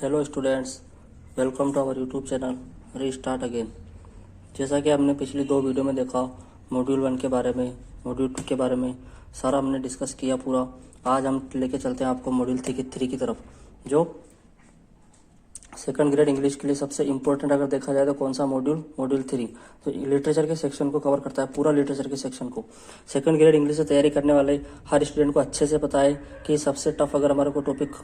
Hello students, welcome to our YouTube channel restart again. जैसा कि हमने पिछली दो वीडियो में देखा, मॉड्यूल 1 के बारे में, मॉड्यूल 2 के बारे में सारा हमने डिस्कस किया पूरा। आज हम लेके चलते हैं आपको मॉड्यूल 3 की तरफ, जो सेकंड ग्रेड इंग्लिश के लिए सबसे इम्पोर्टेंट अगर देखा जाए तो कौन सा मॉड्यूल 3। तो लिटरेचर के सेक्शन को कवर करता है, पूरा लिटरेचर के सेक्शन को। सेकंड ग्रेड इंग्लिश से तैयारी करने वाले हर स्टूडेंट को अच्छे से पता है कि सबसे टफ अगर हमारे को टॉपिक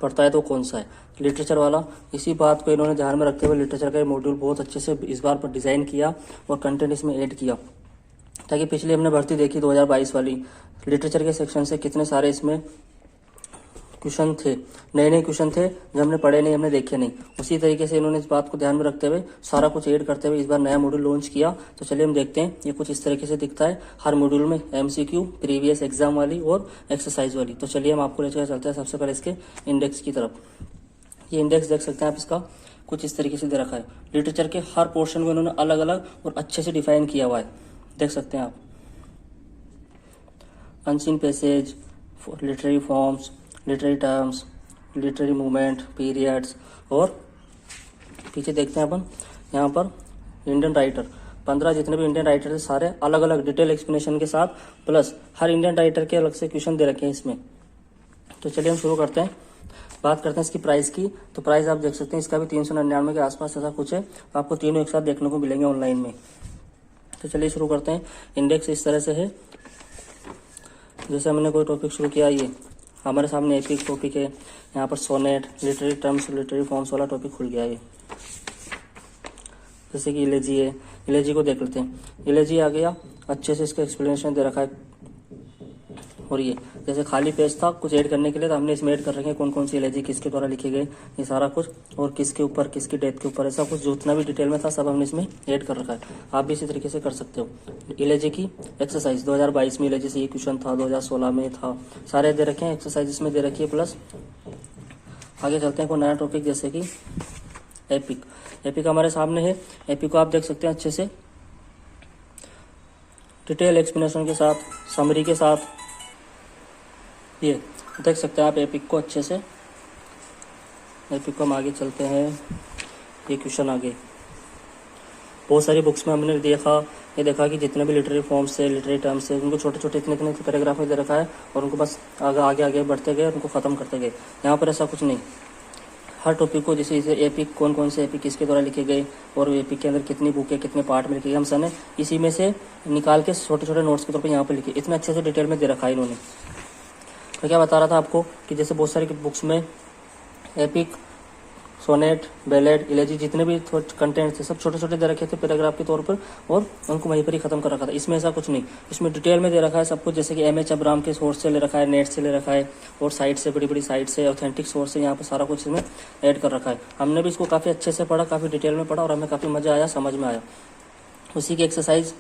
पड़ता है तो कौन सा है, लिटरेचर वाला। इसी बात को इन्होंने ध्यान में रखते हुए लिटरेचर का मॉड्यूल बहुत अच्छे से इस बार पर डिज़ाइन किया और कंटेंट इसमें ऐड किया, ताकि पिछले हमने भर्ती देखी 2022 वाली, लिटरेचर के सेक्शन से कितने सारे इसमें क्वेश्चन थे, नए क्वेश्चन थे जो हमने पढ़े नहीं, हमने देखे नहीं। उसी तरीके से इन्होंने इस बात को ध्यान में रखते हुए सारा कुछ ऐड करते हुए इस बार नया मॉड्यूल लॉन्च किया। तो चलिए हम देखते हैं। ये कुछ इस तरीके से दिखता है। हर मॉड्यूल में MCQ, प्रीवियस एग्जाम वाली और एक्सरसाइज वाली। तो चलिए हम आपको लेकर चलते हैं सबसे पहले इसके इंडेक्स की तरफ। ये इंडेक्स देख सकते हैं आप, इसका कुछ इस तरीके से दे रखा है। लिटरेचर के हर पोर्शन को इन्होंने अलग अलग और अच्छे से डिफाइन किया हुआ है, देख सकते हैं आप। Unseen passage, literary forms, literary terms, literary movement, periods, और पीछे देखते हैं अपन यहाँ पर इंडियन राइटर। 15 जितने भी इंडियन राइटर थे सारे अलग अलग डिटेल एक्सप्लेनेशन के साथ, प्लस हर इंडियन राइटर के अलग से क्वेश्चन दे रखे हैं इसमें। तो चलिए हम शुरू करते हैं, बात करते हैं इसकी प्राइस की। तो प्राइस आप देख सकते हैं, इसका भी 399 के आसपास ऐसा कुछ है। आपको तीनों एक साथ देखने को मिलेंगे ऑनलाइन में। तो चलिए शुरू करते हैं। इंडेक्स इस तरह से है, जैसे हमने कोई टॉपिक शुरू किया, ये हमारे सामने एपिक टॉपिक है। यहाँ पर sonnet, literary terms, literary forms वाला टॉपिक खुल गया है। जैसे कि इलेजी है, इलेजी को देख लेते हैं। इलेजी आ गया, अच्छे से इसका एक्सप्लेनेशन दे रखा है। और ये जैसे खाली पेज था कुछ ऐड करने के लिए, तो हमने इसमें ऐड कर रखे हैं कौन कौन सी इलेजी किसके द्वारा लिखे गए, ये सारा कुछ, और किसके ऊपर, किसकी डेथ के ऊपर, ऐसा कुछ जितना भी डिटेल में था सब हमने इसमें ऐड कर रखा है। आप भी इसी तरीके से कर सकते हो। इलेजी की एक्सरसाइज 2022 में इलेजी से ये क्वेश्चन था, 2016 में था, सारे दे रखे हैं। एक्सरसाइज इसमें दे रखी है। प्लस आगे चलते हैं कोई नया टॉपिक, जैसे कि एपिक। एपिक हमारे सामने है। एपिक को आप देख सकते हैं अच्छे से डिटेल एक्सप्लेनेशन के साथ, समरी के साथ, ये देख सकते हैं आप एपिक को अच्छे से। एपिक को हम आगे चलते हैं। ये क्वेश्चन आगे बहुत सारी बुक्स में हमने देखा कि जितने भी लिटरेरी फॉर्म्स से, लिटरेरी टर्म्स से, उनको छोटे छोटे इतने इतने पैराग्राफ में दे रखा है, और उनको बस आगे आगे बढ़ते गए, उनको ख़त्म करते गए। यहाँ पर ऐसा कुछ नहीं। हर टॉपिक को जैसे एपिक, कौन कौन से एपिक किसके द्वारा लिखे गए, और एपिक के अंदर कितनी बुक है, कितने पार्ट में लिखे गए, हम सर ने इसी में से निकाल के छोटे छोटे नोट्स के तौर पर यहाँ पर लिखे। इतने अच्छे से डिटेल में दे रखा है इन्होंने। तो क्या बता रहा था आपको कि जैसे बहुत सारी बुक्स में एपिक, सोनेट, बेलेड, इलेजी जितने भी कंटेंट थे सब छोटे छोटे दे रखे थे पैराग्राफ के तौर पर, और उनको वहीं पर ही खत्म कर रखा था। इसमें ऐसा कुछ नहीं, इसमें डिटेल में दे रखा है सब कुछ। जैसे कि MH अब्राम के सोर्स से ले रखा है, नेट से ले रखा है, और साइट से, बड़ी बड़ी साइट से, ऑथेंटिक सोर्स से, यहाँ पर सारा कुछ इसमें ऐड कर रखा है। हमने भी इसको काफ़ी अच्छे से पढ़ा, काफ़ी डिटेल में पढ़ा, और हमें काफ़ी मज़ा आया, समझ में आया। उसी की एक्सरसाइज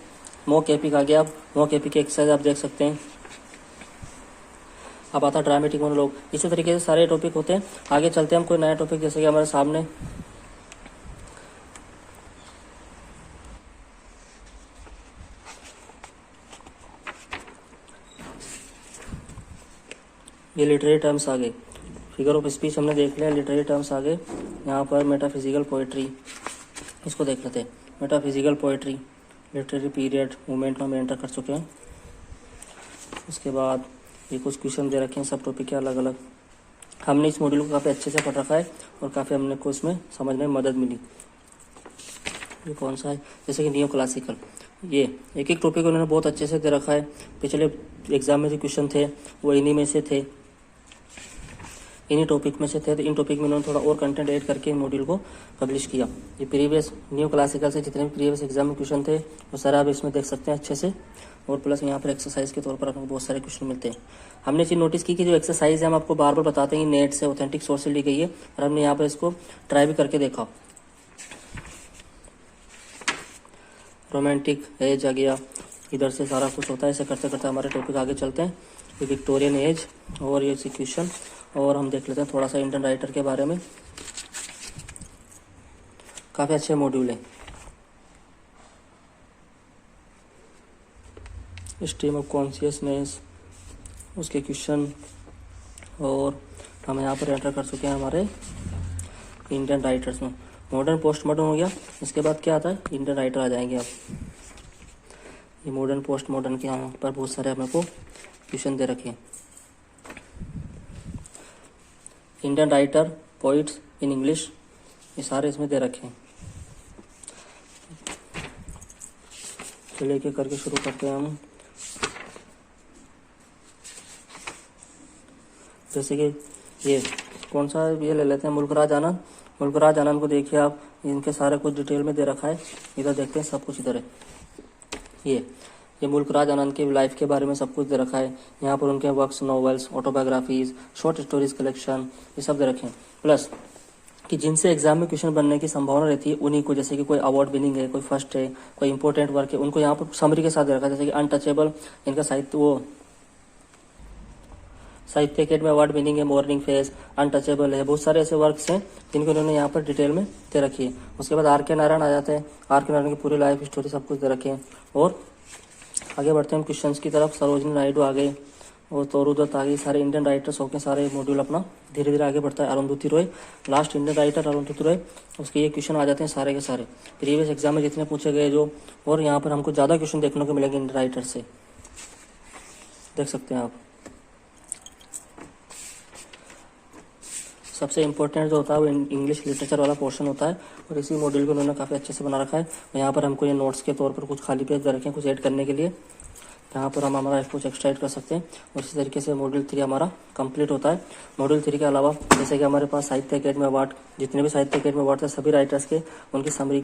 मॉक एपिक आ गया। मॉक एपिक की एक्सरसाइज आप देख सकते हैं। अब आता ड्रामेटिक मोनोलॉग। इसी तरीके से सारे टॉपिक होते हैं। आगे चलते हैं हम कोई नया टॉपिक, जैसे कि हमारे सामने ये लिटरेरी टर्म्स आ गए। फिगर ऑफ स्पीच हमने देख लिया, लिटरेरी टर्म्स आ गए। यहाँ पर मेटाफिजिकल पोएट्री, इसको देख लेते हैं। Metaphysical poetry, literary period, movement में हम एंटर कर चुके हैं। उसके बाद ये कुछ क्वेश्चन दे रखे हैं, सब टॉपिक के अलग अलग। हमने इस मॉड्यूल को काफ़ी अच्छे से पढ़ रखा है, और काफ़ी हमने को इसमें समझ में मदद मिली। ये कौन सा है, जैसे कि नियो क्लासिकल। ये एक एक टॉपिक उन्होंने बहुत अच्छे से दे रखा है। पिछले एग्जाम में जो क्वेश्चन थे वो इन्हीं में से थे, इन्हीं टॉपिक में से थे। तो इन टॉपिक में उन्होंने थोड़ा और कंटेंट ऐड करके इन मॉड्यूल को पब्लिश किया। ये प्रीवियस न्यू क्लासिकल से जितने भी प्रीवियस एग्जाम में क्वेश्चन थे वो सारे आप इसमें देख सकते हैं अच्छे से। और प्लस यहाँ पर एक्सरसाइज के तौर पर आपको बहुत सारे क्वेश्चन मिलते हैं। हमने चीज़ नोटिस की कि जो एक्सरसाइज है हम आपको बार बार बताते हैं नेट से, ऑथेंटिक सोर्स से ली गई है, और हमने यहाँ पर इसको ट्राई भी करके देखा। रोमांटिक एज आ गया, इधर से सारा कुछ होता है। ऐसे करते करते हमारे टॉपिक आगे चलते हैं। ये विक्टोरियन एज और ये क्वेश्चन, और हम देख लेते हैं थोड़ा सा इंडियन राइटर के बारे में। काफ़ी अच्छे मॉड्यूल है। स्ट्रीम ऑफ कॉन्शियसनेस, उसके क्वेश्चन, और हम यहाँ पर एंटर कर चुके हैं हमारे इंडियन राइटर्स में मॉडर्न पोस्ट मॉडर्न हो गया। इसके बाद क्या आता है, इंडियन राइटर आ जाएंगे। अब ये मॉडर्न पोस्ट मॉडर्न के यहाँ पर बहुत सारे अपने को क्वेश्चन दे रखे हैं। Indian writer poets in English, ये सारे इसमें दे रखे हैं। चलिए एक एक करके शुरू करते हैं हम। जैसे कि ये कौन सा, ये ले लेते हैं मुल्कराज आनंद। मुल्कराज आनंद को देखिए आप, इनके सारे कुछ डिटेल में दे रखा है। इधर देखते हैं, सब कुछ इधर है। ये मुल्कराज आनंद की लाइफ के बारे में सब कुछ दे रखा है। यहाँ पर उनके works, novels, autobiographies, short stories collection, ये सब दे रखे हैं। प्लस कि जिनसे एग्जाम में क्वेश्चन बनने की संभावना रहती है उन्हीं को, जैसे कि कोई अवार्ड विनिंग है, कोई फर्स्ट है, कोई इंपॉर्टेंट वर्क है, उनको यहाँ पर समरी के साथ दे रखा है। जैसे कि अनटचेबल, इनका साहित्य अकेडमी अवार्ड विनिंग है, मॉर्निंग फेज, अनटचेबल है, बहुत सारे ऐसे वर्क्स हैं जिनको उन्होंने यहाँ पर डिटेल में दे रखी है। उसके बाद आर के नारायण आ जाते हैं। आर के नारायण की पूरी लाइफ स्टोरी सब कुछ दे रखे हैं। और आगे बढ़ते हैं हम क्वेश्चंस की तरफ। सरोजिनी नायडू आ गए और तोरुदत्त आ गई, सारे इंडियन राइटर्स होकर सारे मॉड्यूल अपना धीरे धीरे आगे बढ़ता है। Arundhati Roy, last Indian writer Arundhati Roy, उसके ये क्वेश्चन आ जाते हैं सारे के सारे प्रीवियस एग्जाम में जितने पूछे गए जो। और यहाँ पर हमको ज़्यादा क्वेश्चन देखने को मिलेंगे इंडियन राइटर से, देख सकते हैं आप। सबसे इम्पोर्टेंट जो होता है वो इंग्लिश लिटरेचर वाला पोर्शन होता है, और इसी मॉड्यूल को उन्होंने काफ़ी अच्छे से बना रखा है। यहाँ पर हमको ये नोट्स के तौर पर कुछ खाली पेज दे रखे हैं कुछ ऐड करने के लिए, यहाँ पर हम हमारा कुछ एक्स्ट्रा ऐड कर सकते हैं। और इसी तरीके से मॉड्यूल 3 हमारा कंप्लीट होता है। मॉड्यूल 3 के अलावा जैसे कि हमारे पास साहित्य अकेडमी अवार्ड, जितने भी साहित्य अकेडमी अवार्ड थे सभी राइटर्स के, उनकी समरी